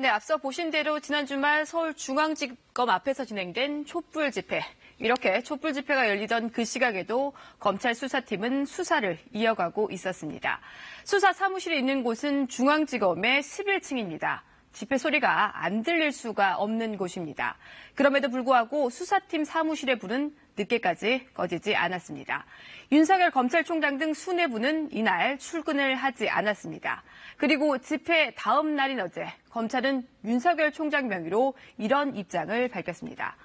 앞서 보신 대로 지난 주말 서울중앙지검 앞에서 진행된 촛불 집회. 이렇게 촛불 집회가 열리던 그 시각에도 검찰 수사팀은 수사를 이어가고 있었습니다. 수사 사무실이 있는 곳은 중앙지검의 11층입니다. 집회 소리가 안 들릴 수가 없는 곳입니다. 그럼에도 불구하고 수사팀 사무실의 불은 늦게까지 꺼지지 않았습니다. 윤석열 검찰총장 등 수뇌부는 이날 출근을 하지 않았습니다. 그리고 집회 다음 날인 어제 검찰은 윤석열 총장 명의로 이런 입장을 밝혔습니다.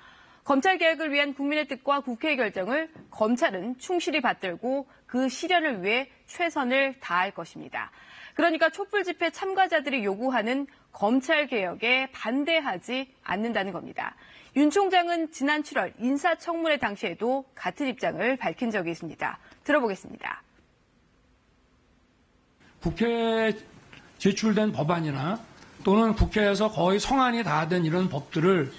검찰개혁을 위한 국민의 뜻과 국회의 결정을 검찰은 충실히 받들고 그 실현을 위해 최선을 다할 것입니다. 그러니까 촛불 집회 참가자들이 요구하는 검찰개혁에 반대하지 않는다는 겁니다. 윤 총장은 지난 7월 인사청문회 당시에도 같은 입장을 밝힌 적이 있습니다. 들어보겠습니다. 국회에 제출된 법안이나 또는 국회에서 거의 성안이 다 된 이런 법들을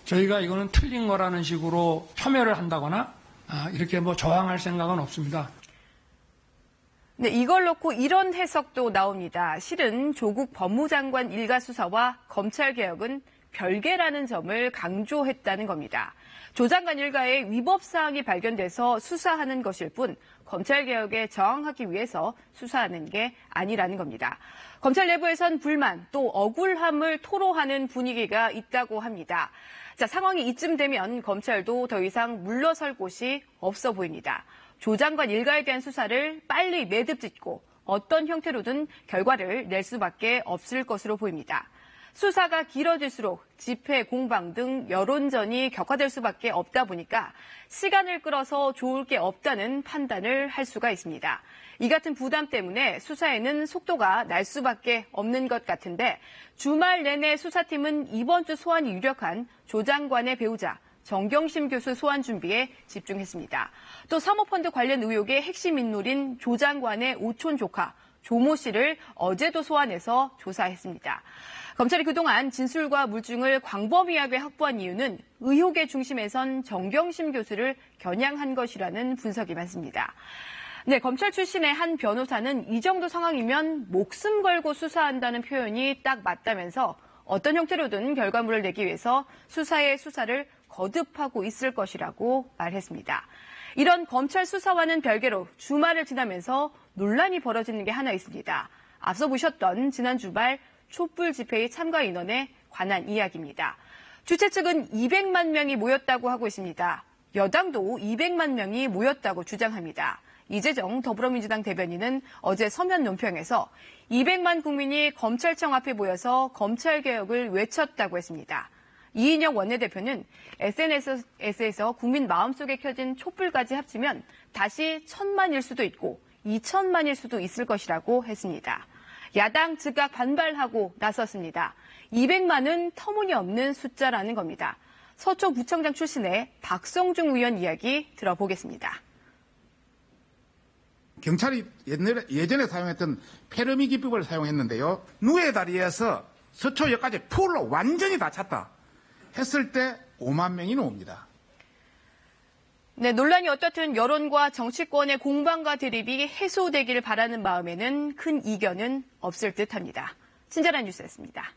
저희가 이거는 틀린 거라는 식으로 폄훼를 한다거나 이렇게 저항할 생각은 없습니다. 네, 이걸 놓고 이런 해석도 나옵니다. 실은 조국 법무장관 일가 수사와 검찰개혁은 별개라는 점을 강조했다는 겁니다. 조 장관 일가의 위법 사항이 발견돼서 수사하는 것일 뿐 검찰개혁에 저항하기 위해서 수사하는 게 아니라는 겁니다. 검찰 내부에선 불만 또 억울함을 토로하는 분위기가 있다고 합니다. 자, 상황이 이쯤 되면 검찰도 더 이상 물러설 곳이 없어 보입니다. 조 장관 일가에 대한 수사를 빨리 매듭짓고 어떤 형태로든 결과를 낼 수밖에 없을 것으로 보입니다. 수사가 길어질수록 집회, 공방 등 여론전이 격화될 수밖에 없다 보니까 시간을 끌어서 좋을 게 없다는 판단을 할 수가 있습니다. 이 같은 부담 때문에 수사에는 속도가 날 수밖에 없는 것 같은데 주말 내내 수사팀은 이번 주 소환이 유력한 조 장관의 배우자 정경심 교수 소환 준비에 집중했습니다. 또 사모펀드 관련 의혹의 핵심 인물인 조 장관의 오촌 조카 조모 씨를 어제도 소환해서 조사했습니다. 검찰이 그동안 진술과 물증을 광범위하게 확보한 이유는 의혹의 중심에선 정경심 교수를 겨냥한 것이라는 분석이 많습니다. 네, 검찰 출신의 한 변호사는 이 정도 상황이면 목숨 걸고 수사한다는 표현이 딱 맞다면서 어떤 형태로든 결과물을 내기 위해서 수사의 수사를 거듭하고 있을 것이라고 말했습니다. 이런 검찰 수사와는 별개로 주말을 지나면서 논란이 벌어지는 게 하나 있습니다. 앞서 보셨던 지난 주말 촛불 집회의 참가 인원에 관한 이야기입니다. 주최 측은 200만 명이 모였다고 하고 있습니다. 여당도 200만 명이 모였다고 주장합니다. 이재정 더불어민주당 대변인은 어제 서면 논평에서 200만 국민이 검찰청 앞에 모여서 검찰개혁을 외쳤다고 했습니다. 이인영 원내대표는 SNS에서 국민 마음속에 켜진 촛불까지 합치면 다시 1000만일 수도 있고 2000만일 수도 있을 것이라고 했습니다. 야당 즉각 반발하고 나섰습니다. 200만은 터무니없는 숫자라는 겁니다. 서초구청장 출신의 박성중 의원 이야기 들어보겠습니다. 경찰이 예전에 사용했던 페르미 기법을 사용했는데요. 누에 다리에서 서초역까지 풀로 완전히 다 찼다 했을 때 5만 명이 나옵니다. 네, 논란이 어떻든 여론과 정치권의 공방과 대립이 해소되길 바라는 마음에는 큰 이견은 없을 듯합니다. 친절한 뉴스였습니다.